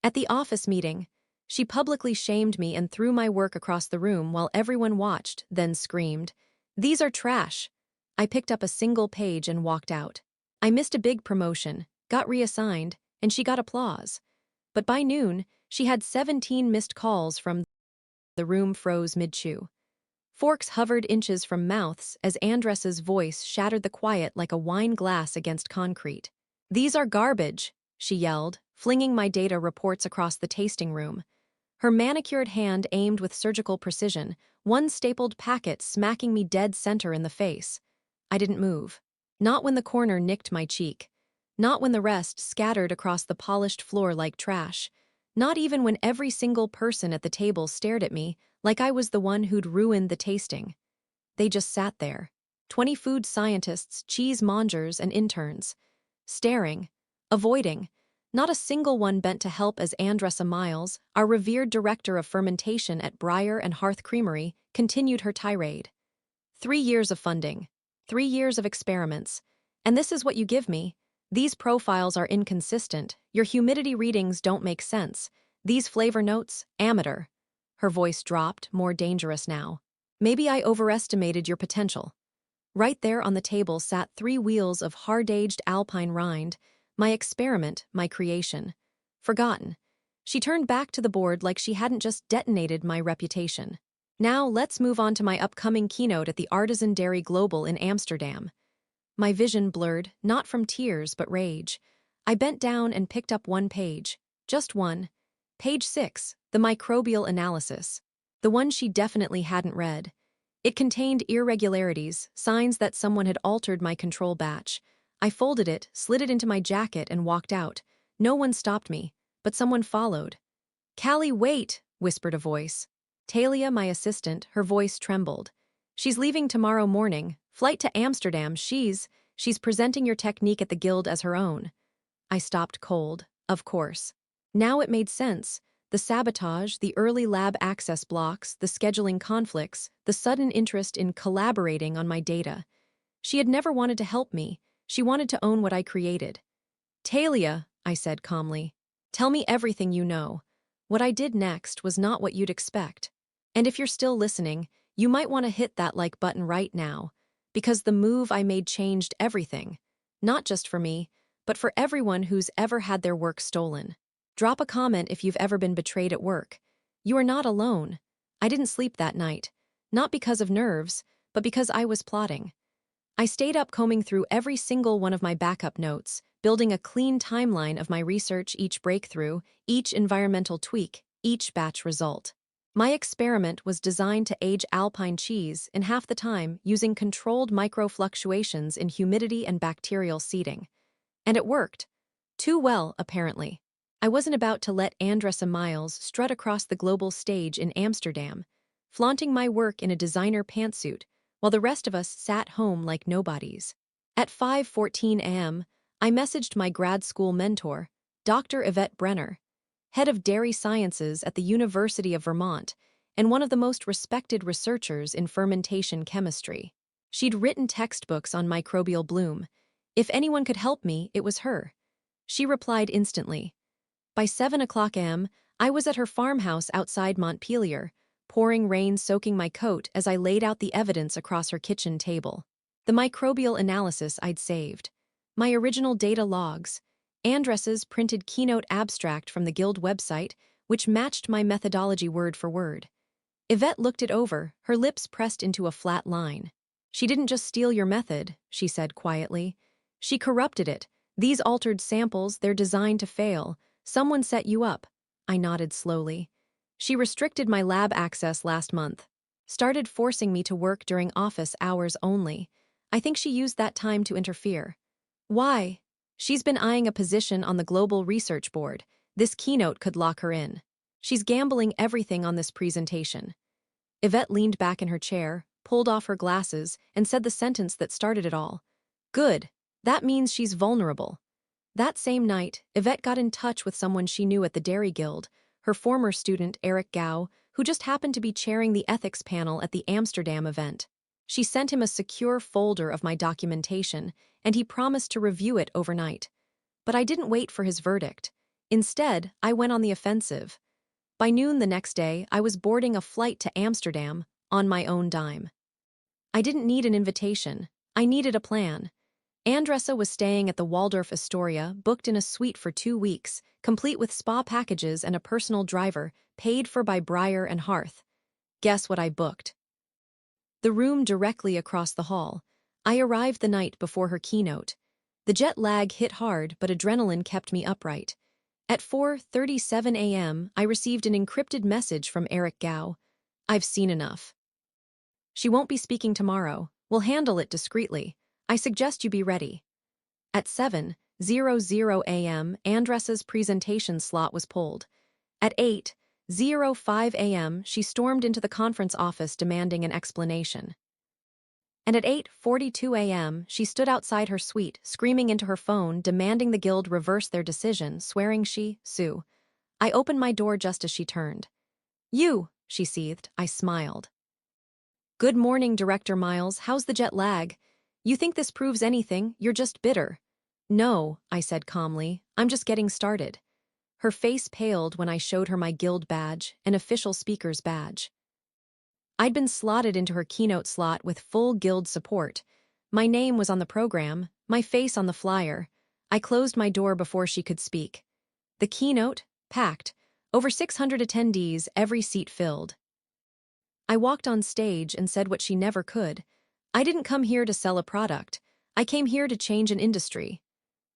At the office meeting, she publicly shamed me and threw my work across the room while everyone watched, then screamed, "These are trash." I picked up a single page and walked out. I missed a big promotion, got reassigned, and she got applause. But by noon, she had 17 missed calls from the room froze mid-chew. Forks hovered inches from mouths as Andress's voice shattered the quiet like a wine glass against concrete. "These are garbage," she yelled, flinging my data reports across the tasting room. Her manicured hand aimed with surgical precision, one stapled packet smacking me dead center in the face. I didn't move. Not when the corner nicked my cheek. Not when the rest scattered across the polished floor like trash. Not even when every single person at the table stared at me like I was the one who'd ruined the tasting. They just sat there. 20 food scientists, cheese mongers, and interns. Staring. Avoiding. Not a single one bent to help as Andressa Miles, our revered director of fermentation at Breyer and Hearth Creamery, continued her tirade. 3 years of funding. 3 years of experiments. And this is what you give me? These profiles are inconsistent. Your humidity readings don't make sense. These flavor notes, amateur. Her voice dropped, more dangerous now. Maybe I overestimated your potential. Right there on the table sat 3 wheels of hard-aged alpine rind, my experiment, my creation. Forgotten. She turned back to the board like she hadn't just detonated my reputation. Now let's move on to my upcoming keynote at the Artisan Dairy Global in Amsterdam. My vision blurred, not from tears but rage. I bent down and picked up one page. Just one. Page 6, the microbial analysis. The one she definitely hadn't read. It contained irregularities, signs that someone had altered my control batch. I folded it, slid it into my jacket, and walked out. No one stopped me, but someone followed. "Callie, wait," whispered a voice. Talia, my assistant, her voice trembled. "She's leaving tomorrow morning. Flight to Amsterdam. She's presenting your technique at the guild as her own." I stopped cold, of course. Now it made sense. The sabotage, the early lab access blocks, the scheduling conflicts, the sudden interest in collaborating on my data. She had never wanted to help me. She wanted to own what I created. "Talia," I said calmly, "tell me everything you know." What I did next was not what you'd expect. And if you're still listening, you might want to hit that like button right now, because the move I made changed everything. Not just for me, but for everyone who's ever had their work stolen. Drop a comment if you've ever been betrayed at work. You are not alone. I didn't sleep that night. Not because of nerves, but because I was plotting. I stayed up combing through every single one of my backup notes, building a clean timeline of my research, each breakthrough, each environmental tweak, each batch result. My experiment was designed to age alpine cheese in half the time using controlled microfluctuations in humidity and bacterial seeding. And it worked. Too well, apparently. I wasn't about to let Andressa Miles strut across the global stage in Amsterdam, flaunting my work in a designer pantsuit, while the rest of us sat home like nobodies. At 5:14 a.m., I messaged my grad school mentor, Dr. Yvette Brenner, head of dairy sciences at the University of Vermont and one of the most respected researchers in fermentation chemistry. She'd written textbooks on microbial bloom. If anyone could help me, it was her. She replied instantly. By 7 a.m., I was at her farmhouse outside Montpelier, pouring rain soaking my coat as I laid out the evidence across her kitchen table. The microbial analysis I'd saved. My original data logs. Andress's printed keynote abstract from the Guild website, which matched my methodology word for word. Yvette looked it over, her lips pressed into a flat line. "She didn't just steal your method," she said quietly. "She corrupted it. These altered samples, they're designed to fail. Someone set you up." I nodded slowly. "She restricted my lab access last month. Started forcing me to work during office hours only. I think she used that time to interfere." "Why?" "She's been eyeing a position on the Global Research Board. This keynote could lock her in. She's gambling everything on this presentation." Yvette leaned back in her chair, pulled off her glasses, and said the sentence that started it all. "Good. That means she's vulnerable." That same night, Yvette got in touch with someone she knew at the Dairy Guild, her former student Eric Gao, who just happened to be chairing the ethics panel at the Amsterdam event. She sent him a secure folder of my documentation, and he promised to review it overnight. But I didn't wait for his verdict. Instead, I went on the offensive. By noon the next day, I was boarding a flight to Amsterdam on my own dime. I didn't need an invitation. I needed a plan. Andressa was staying at the Waldorf Astoria, booked in a suite for 2 weeks, complete with spa packages and a personal driver, paid for by Breyer and Hearth. Guess what I booked? The room directly across the hall. I arrived the night before her keynote. The jet lag hit hard, but adrenaline kept me upright. At 4:37 a.m., I received an encrypted message from Eric Gao. I've seen enough. She won't be speaking tomorrow. We'll handle it discreetly. I suggest you be ready. At 7:00 a.m., Andressa's presentation slot was pulled. At 8:05 a.m., she stormed into the conference office demanding an explanation. And at 8:42 a.m., she stood outside her suite, screaming into her phone, demanding the guild reverse their decision, swearing Sue. I opened my door just as she turned. You, she seethed. I smiled. Good morning, Director Miles. How's the jet lag? You think this proves anything? You're just bitter. No, I said calmly. I'm just getting started. Her face paled when I showed her my guild badge, an official speaker's badge. I'd been slotted into her keynote slot with full guild support. My name was on the program, my face on the flyer. I closed my door before she could speak. The keynote? Packed. Over 600 attendees, every seat filled. I walked on stage and said what she never could. I didn't come here to sell a product. I came here to change an industry.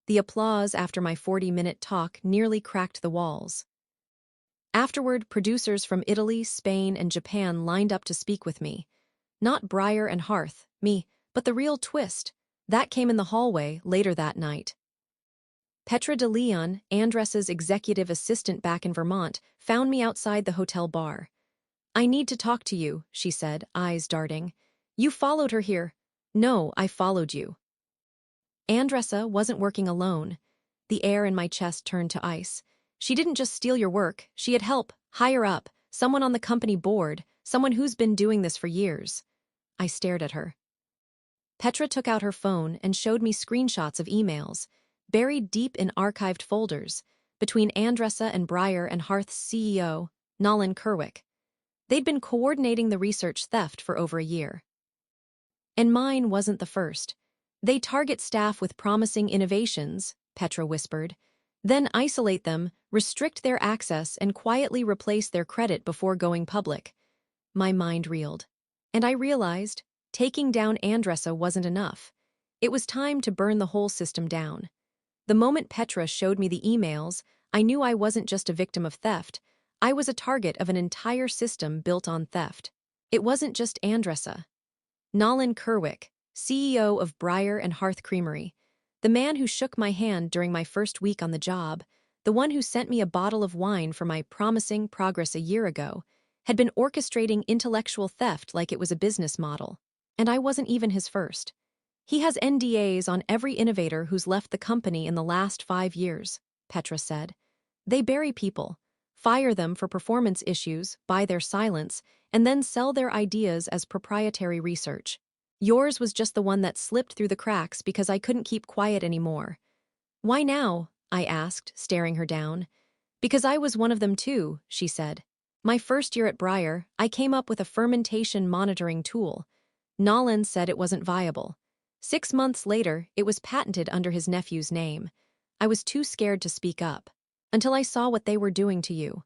The applause after my 40-minute talk nearly cracked the walls. Afterward, producers from Italy, Spain, and Japan lined up to speak with me. Not Breyer and Hearth, me, but the real twist. That came in the hallway later that night. Petra de Leon, Andressa's executive assistant back in Vermont, found me outside the hotel bar. I need to talk to you, she said, eyes darting. You followed her here. No, I followed you. Andressa wasn't working alone. The air in my chest turned to ice. She didn't just steal your work, she had help, higher up, someone on the company board, someone who's been doing this for years. I stared at her. Petra took out her phone and showed me screenshots of emails, buried deep in archived folders, between Andressa and Breyer and Hearth's CEO, Nolan Kerwick. They'd been coordinating the research theft for over a year. And mine wasn't the first. They target staff with promising innovations, Petra whispered, then isolate them, restrict their access, and quietly replace their credit before going public. My mind reeled. And I realized, taking down Andressa wasn't enough. It was time to burn the whole system down. The moment Petra showed me the emails, I knew I wasn't just a victim of theft. I was a target of an entire system built on theft. It wasn't just Andressa. Nolan Kerwick, CEO of Breyer and Hearth Creamery, the man who shook my hand during my first week on the job, the one who sent me a bottle of wine for my promising progress a year ago, had been orchestrating intellectual theft like it was a business model. And I wasn't even his first. He has NDAs on every innovator who's left the company in the last 5 years, Petra said. They bury people, fire them for performance issues, buy their silence, and then sell their ideas as proprietary research. Yours was just the one that slipped through the cracks because I couldn't keep quiet anymore. Why now? I asked, staring her down. Because I was one of them too, she said. My first year at Breyer, I came up with a fermentation monitoring tool. Nolan said it wasn't viable. 6 months later, it was patented under his nephew's name. I was too scared to speak up. Until I saw what they were doing to you.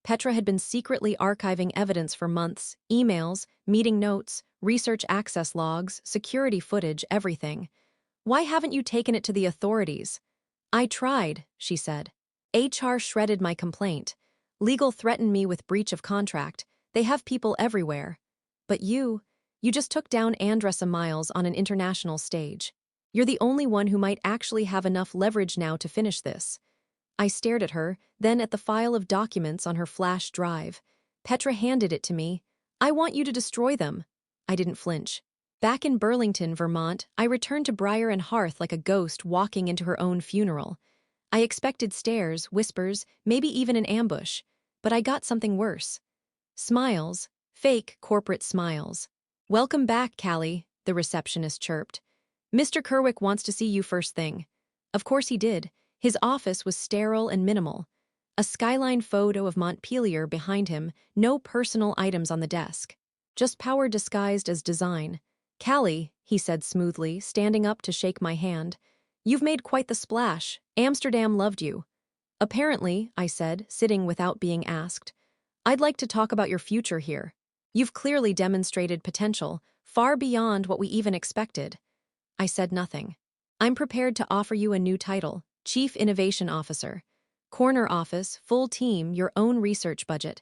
Petra had been secretly archiving evidence for months, emails, meeting notes, research access logs, security footage, everything. Why haven't you taken it to the authorities? I tried, she said. HR shredded my complaint. Legal threatened me with breach of contract. They have people everywhere. But you just took down Andressa Miles on an international stage. You're the only one who might actually have enough leverage now to finish this. I stared at her, then at the file of documents on her flash drive. Petra handed it to me. I want you to destroy them. I didn't flinch. Back in Burlington, Vermont, I returned to Breyer and Hearth like a ghost walking into her own funeral. I expected stares, whispers, maybe even an ambush. But I got something worse. Smiles. Fake corporate smiles. Welcome back, Callie, the receptionist chirped. Mr. Kerwick wants to see you first thing. Of course he did. His office was sterile and minimal. A skyline photo of Montpelier behind him, no personal items on the desk. Just power disguised as design. "Callie," he said smoothly, standing up to shake my hand. "You've made quite the splash. Amsterdam loved you." "Apparently," I said, sitting without being asked. "I'd like to talk about your future here. You've clearly demonstrated potential, far beyond what we even expected." I said nothing. "I'm prepared to offer you a new title, Chief Innovation Officer. Corner office, full team, your own research budget.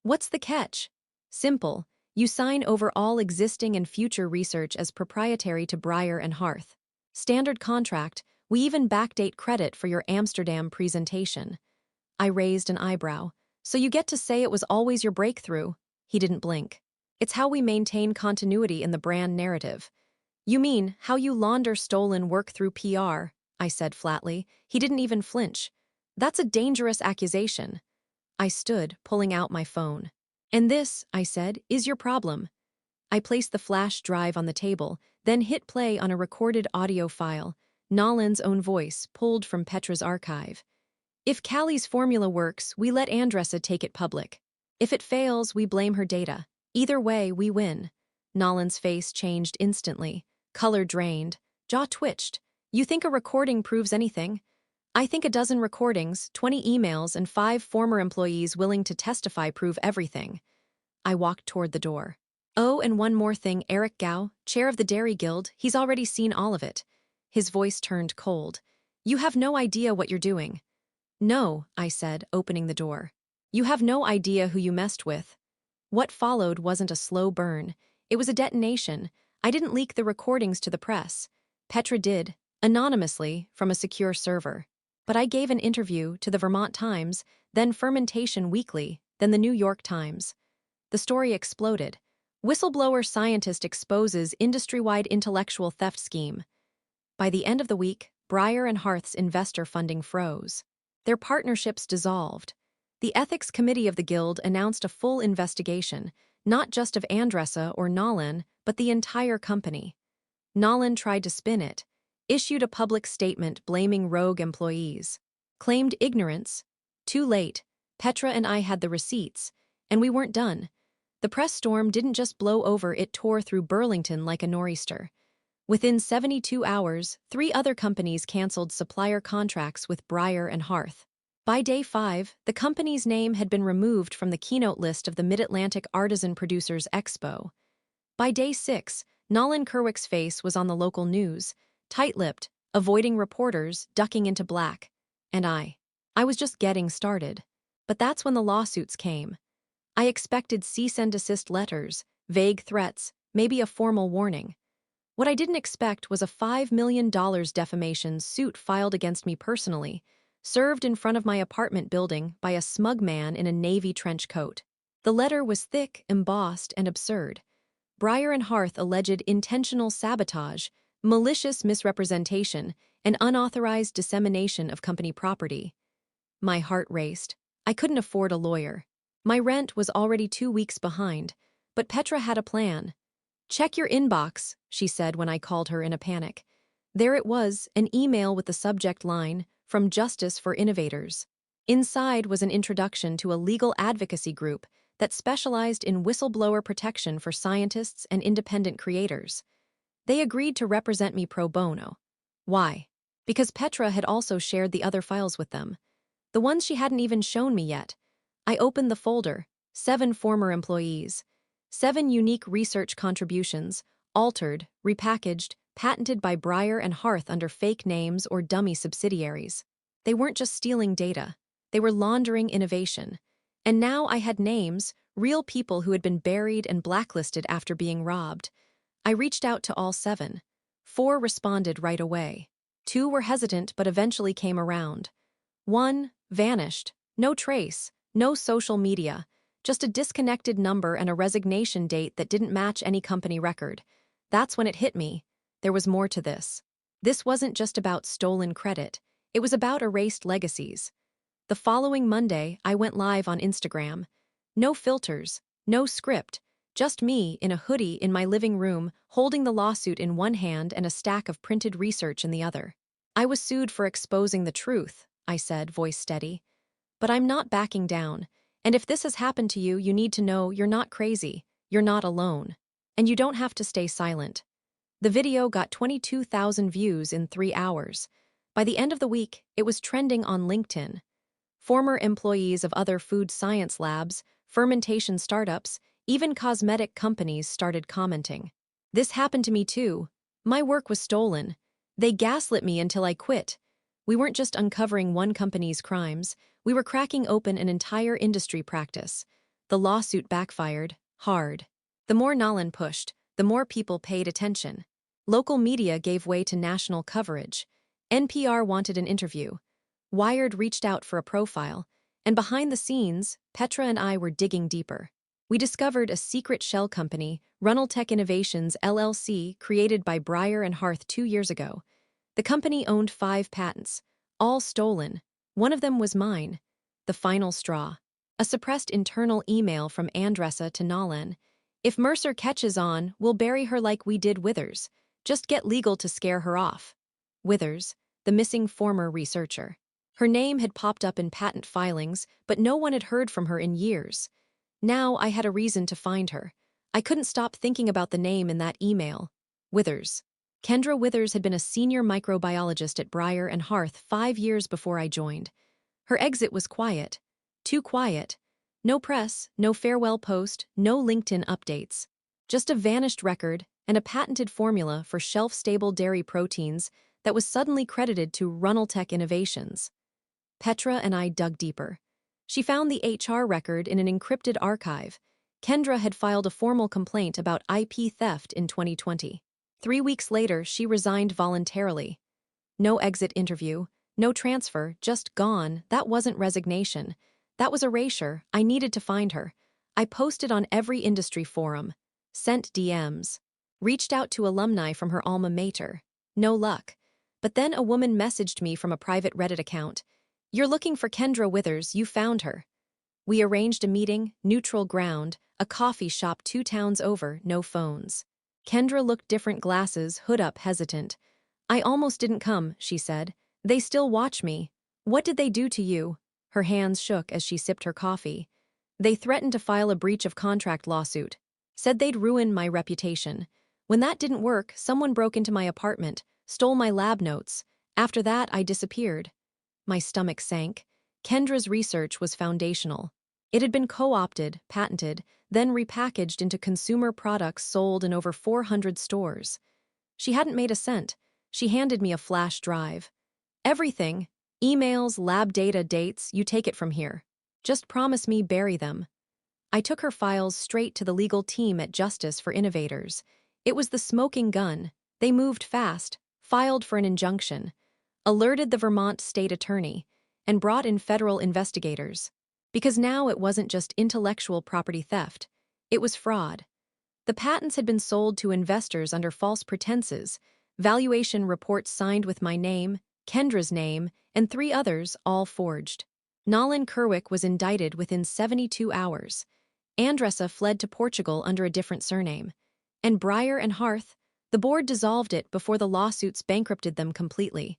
What's the catch? Simple. You sign over all existing and future research as proprietary to Breyer and Hearth. Standard contract, we even backdate credit for your Amsterdam presentation." I raised an eyebrow. "So you get to say it was always your breakthrough?" He didn't blink. "It's how we maintain continuity in the brand narrative." "You mean, how you launder stolen work through PR?" I said flatly. He didn't even flinch. "That's a dangerous accusation." I stood, pulling out my phone. "And this," I said, "is your problem." I placed the flash drive on the table, then hit play on a recorded audio file, Nolan's own voice, pulled from Petra's archive. "If Callie's formula works, we let Andressa take it public. If it fails, we blame her data. Either way, we win." Nolan's face changed instantly. Color drained. Jaw twitched. "You think a recording proves anything?" "I think a dozen recordings, 20 emails, and 5 former employees willing to testify prove everything." I walked toward the door. "Oh, and one more thing, Eric Gao, chair of the Dairy Guild, he's already seen all of it." His voice turned cold. "You have no idea what you're doing." "No," I said, opening the door. "You have no idea who you messed with." What followed wasn't a slow burn. It was a detonation. I didn't leak the recordings to the press. Petra did, anonymously, from a secure server. But I gave an interview to the Vermont Times, then Fermentation Weekly, then the New York Times. The story exploded. Whistleblower scientist exposes industry-wide intellectual theft scheme. By the end of the week, Breyer and Hearth's investor funding froze. Their partnerships dissolved. The ethics committee of the Guild announced a full investigation, not just of Andressa or Nolan, but the entire company. Nolan tried to spin it, issued a public statement blaming rogue employees, claimed ignorance. Too late. Petra and I had the receipts, and we weren't done. The press storm didn't just blow over, it tore through Burlington like a nor'easter. Within 72 hours, 3 other companies canceled supplier contracts with Breyer and Hearth. By day 5, the company's name had been removed from the keynote list of the Mid-Atlantic Artisan Producers Expo. By day 6, Nolan Kerwick's face was on the local news, tight-lipped, avoiding reporters, ducking into black. And I was just getting started. But that's when the lawsuits came. I expected cease and desist letters, vague threats, maybe a formal warning. What I didn't expect was a $5 million defamation suit filed against me personally, served in front of my apartment building by a smug man in a navy trench coat. The letter was thick, embossed, and absurd. Breyer and Hearth alleged intentional sabotage, malicious misrepresentation, and unauthorized dissemination of company property. My heart raced. I couldn't afford a lawyer. My rent was already 2 weeks behind, but Petra had a plan. "Check your inbox," she said when I called her in a panic. There it was, an email with the subject line, "From Justice for Innovators." Inside was an introduction to a legal advocacy group that specialized in whistleblower protection for scientists and independent creators. They agreed to represent me pro bono. Why? Because Petra had also shared the other files with them. The ones she hadn't even shown me yet. I opened the folder. 7 former employees. 7 unique research contributions, altered, repackaged, patented by Breyer and Hearth under fake names or dummy subsidiaries. They weren't just stealing data. They were laundering innovation. And now I had names, real people who had been buried and blacklisted after being robbed. I reached out to all 7. 4 responded right away. 2 were hesitant but eventually came around. 1 vanished. No trace, no social media. Just a disconnected number and a resignation date that didn't match any company record. That's when it hit me. There was more to this. This wasn't just about stolen credit. It was about erased legacies. The following Monday, I went live on Instagram. No filters, no script, just me in a hoodie in my living room, holding the lawsuit in one hand and a stack of printed research in the other. I was sued for exposing the truth, I said, voice steady. But I'm not backing down. And if this has happened to you, you need to know you're not crazy. You're not alone. And you don't have to stay silent. The video got 22,000 views in 3 hours. By the end of the week, it was trending on LinkedIn. Former employees of other food science labs, fermentation startups, even cosmetic companies started commenting. This happened to me too. My work was stolen. They gaslit me until I quit. We weren't just uncovering one company's crimes, we were cracking open an entire industry practice. The lawsuit backfired, hard. The more Nolan pushed, the more people paid attention. Local media gave way to national coverage. NPR wanted an interview. Wired reached out for a profile, and behind the scenes, Petra and I were digging deeper. We discovered a secret shell company, Runneltech Innovations LLC, created by Breyer and Harth 2 years ago. The company owned 5 patents, all stolen. One of them was mine. The final straw. A suppressed internal email from Andressa to Nolan. If Mercer catches on, we'll bury her like we did Withers. Just get legal to scare her off. Withers, the missing former researcher. Her name had popped up in patent filings, but no one had heard from her in years. Now I had a reason to find her. I couldn't stop thinking about the name in that email. Withers. Kendra Withers had been a senior microbiologist at Breyer and Harth 5 years before I joined. Her exit was quiet. Too quiet. No press, no farewell post, no LinkedIn updates. Just a vanished record and a patented formula for shelf-stable dairy proteins that was suddenly credited to Runneltech Innovations. Petra and I dug deeper. She found the HR record in an encrypted archive. Kendra had filed a formal complaint about IP theft in 2020. 3 weeks later, she resigned voluntarily. No exit interview, no transfer, just gone. That wasn't resignation. That was erasure. I needed to find her. I posted on every industry forum, sent DMs, reached out to alumni from her alma mater. No luck. But then a woman messaged me from a private Reddit account. "You're looking for Kendra Withers, you found her." We arranged a meeting, neutral ground, a coffee shop 2 towns over, no phones. Kendra looked different, glasses, hood up, hesitant. "I almost didn't come," she said. "They still watch me." "What did they do to you?" Her hands shook as she sipped her coffee. "They threatened to file a breach of contract lawsuit. Said they'd ruin my reputation. When that didn't work, someone broke into my apartment, stole my lab notes. After that, I disappeared." My stomach sank. Kendra's research was foundational. It had been co-opted, patented, then repackaged into consumer products sold in over 400 stores. She hadn't made a cent. She handed me a flash drive. "Everything, emails, lab data, dates, you take it from here. Just promise me bury them." I took her files straight to the legal team at Justice for Innovators. It was the smoking gun. They moved fast, filed for an injunction, alerted the Vermont state attorney, and brought in federal investigators. Because now it wasn't just intellectual property theft, it was fraud. The patents had been sold to investors under false pretenses, valuation reports signed with my name, Kendra's name, and 3 others, all forged. Nolan Kerwick was indicted within 72 hours. Andressa fled to Portugal under a different surname. And Breyer and Harth, the board dissolved it before the lawsuits bankrupted them completely.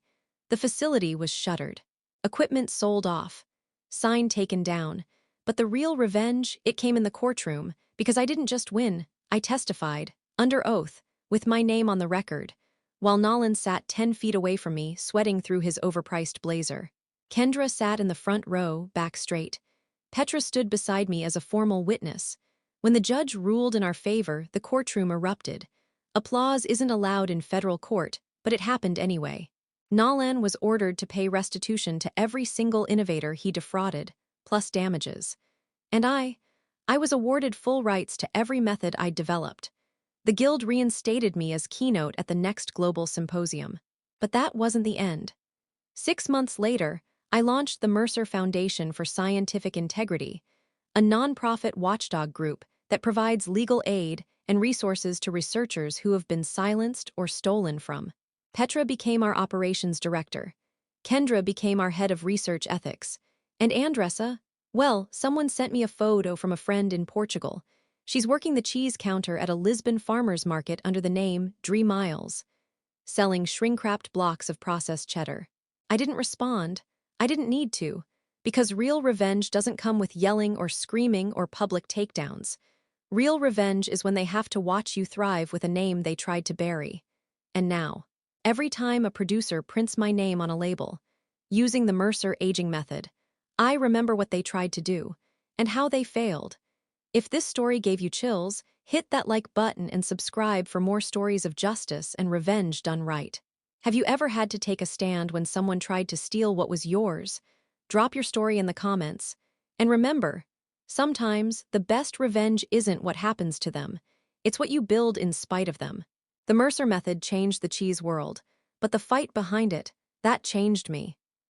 The facility was shuttered. Equipment sold off. Sign taken down. But the real revenge, it came in the courtroom, because I didn't just win, I testified, under oath, with my name on the record, while Nolan sat 10 feet away from me, sweating through his overpriced blazer. Kendra sat in the front row, back straight. Petra stood beside me as a formal witness. When the judge ruled in our favor, the courtroom erupted. Applause isn't allowed in federal court, but it happened anyway. Nolan was ordered to pay restitution to every single innovator he defrauded, plus damages. And I was awarded full rights to every method I'd developed. The guild reinstated me as keynote at the next global symposium. But that wasn't the end. 6 months later, I launched the Mercer Foundation for Scientific Integrity, a nonprofit watchdog group that provides legal aid and resources to researchers who have been silenced or stolen from. Petra became our operations director. Kendra became our head of research ethics. And Andressa, well, someone sent me a photo from a friend in Portugal. She's working the cheese counter at a Lisbon farmers market under the name Dree Miles. selling shrink-wrapped blocks of processed cheddar. I didn't respond. I didn't need to, because real revenge doesn't come with yelling or screaming or public takedowns. Real revenge is when they have to watch you thrive with a name they tried to bury. And now, every time a producer prints my name on a label, using the Mercer aging method, I remember what they tried to do and how they failed. If this story gave you chills, hit that like button and subscribe for more stories of justice and revenge done right. Have you ever had to take a stand when someone tried to steal what was yours? Drop your story in the comments. And remember, sometimes the best revenge isn't what happens to them, it's what you build in spite of them. The Mercer method changed the cheese world, but the fight behind it, that changed me.